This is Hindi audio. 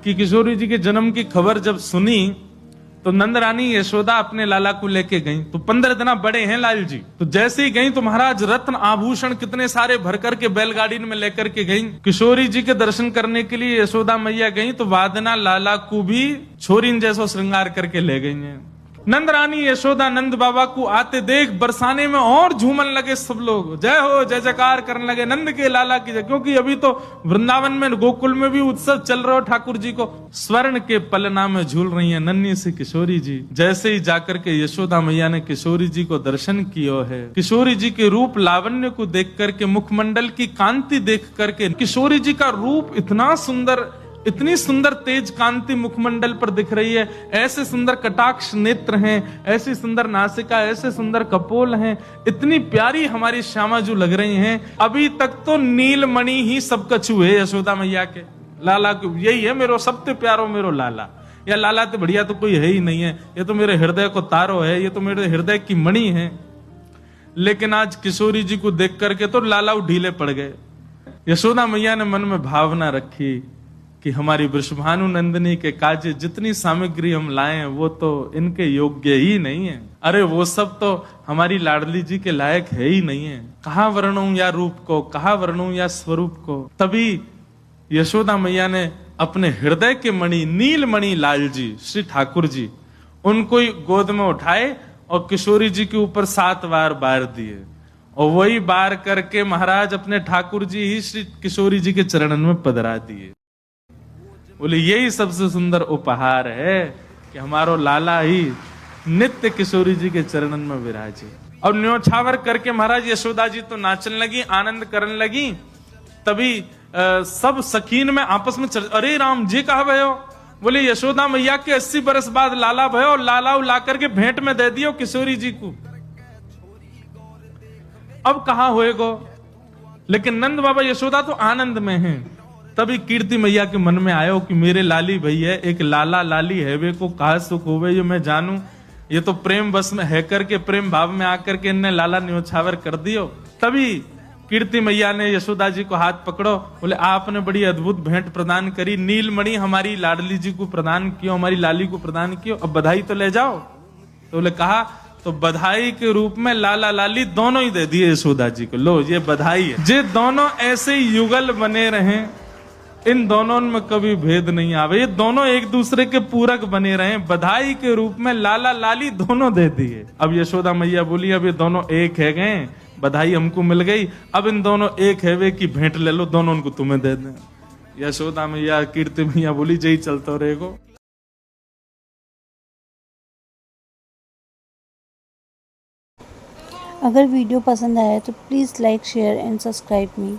कि किशोरी जी के जन्म की खबर जब सुनी तो नंद रानी यशोदा अपने लाला को लेके गई। तो 15 दिन बड़े हैं लाल जी। तो जैसे ही गई तो महाराज रत्न आभूषण कितने सारे भर करके बैलगाड़ी में लेकर के गई। किशोरी जी के दर्शन करने के लिए यशोदा मैया गई तो वादना लाला को भी छोरीन जैसो श्रृंगार करके ले गई हैं। नंद रानी यशोदा नंद बाबा को आते देख बरसाने में और झूमन लगे सब लोग, जय हो जय जयकार करने लगे नंद के लाला की जय। क्योंकि अभी तो वृंदावन में गोकुल में भी उत्सव चल रहा हो, ठाकुर जी को स्वर्ण के पलना में झूल रही है नन्ही सी किशोरी जी। जैसे ही जाकर के यशोदा मैया ने किशोरी जी को दर्शन किया है, किशोरी जी के रूप लावण्य को देख करके, मुखमंडल की कांति देख करके, किशोरी जी का रूप इतना सुंदर, इतनी सुंदर तेज कांति मुखमंडल पर दिख रही है, ऐसे सुंदर कटाक्ष नेत्र हैं, ऐसी सुंदर नासिका, ऐसे सुंदर कपोल हैं, इतनी प्यारी हमारी श्यामा जो लग रही हैं। अभी तक तो नीलमणि ही सब कछु है यशोदा मैया के लाला को, यही है मेरो सबसे प्यारो मेरो लाला, या लाला तो बढ़िया तो कोई है ही नहीं है, ये तो मेरे हृदय को तारो है, ये तो मेरे हृदय की मणि है। लेकिन आज किशोरी जी को देख करके तो लाला ढीले पड़ गए। यशोदा मैया ने मन में भावना रखी कि हमारी वृषभानु नंदिनी के काजे जितनी सामग्री हम लाए हैं वो तो इनके योग्य ही नहीं है। अरे वो सब तो हमारी लाडली जी के लायक है ही नहीं है। कहाँ वर्णूं या रूप को, कहाँ वर्णूं या स्वरूप को। तभी यशोदा मैया ने अपने हृदय के मणि नीलमणि लाल जी श्री ठाकुर जी, उनको ही गोद में उठाए और किशोरी जी के ऊपर 7 बार बार दिए, और वही बार करके महाराज अपने ठाकुर जी ही श्री किशोरी जी के चरणन में पधरा दिए। बोले यही सबसे सुंदर उपहार है कि हमारो लाला ही नित्य किशोरी जी के चरणन में विराजे। और न्योछावर करके महाराज यशोदा जी तो नाचने लगी, आनंद करने लगी। तभी सब सखीन में आपस में अरे राम जी कहा भयो। बोले यशोदा मैया के 80 बरस बाद लाला भयो, और लाला ला करके भेंट में दे दियो किशोरी जी को। अब कहा होएगो। लेकिन नंद बाबा यशोदा तो आनंद में हैं। तभी कीर्ति मैया के मन में आयो कि मेरे लाली भैया एक लाला लाली हैवे को कहा सुख होवे, ये मैं जानू। ये तो प्रेम बस में है करके, प्रेम भाव में आकर के इनने लाला न्योछावर कर दियो। तभी कीर्ति मैया ने यशोदा जी को हाथ पकड़ो, बोले आपने बड़ी अद्भुत भेंट प्रदान करी, नीलमणि हमारी लाडली जी को प्रदान कियो, हमारी लाली को प्रदान कियो, अब बधाई तो ले जाओ। तो बोले कहा, तो बधाई के रूप में लाला लाली दोनों ही दे दिए यशोदा जी को, लो ये बधाई है। जे दोनों ऐसे युगल बने रहे, इन दोनों में कभी भेद नहीं आवे, ये दोनों एक दूसरे के पूरक बने रहे, बधाई के रूप में लाला लाली दोनों दे दिए। अब यशोदा मैया बोली अब ये दोनों एक है गए, बधाई हमको मिल गई, अब इन दोनों एक है वे की भेंट ले लो, दोनों उनको तुम्हें दे दें। यशोदा मैया कीर्ति मैया बोली जय चलते रहेगो। अगर वीडियो पसंद आया तो please like share and subscribe me.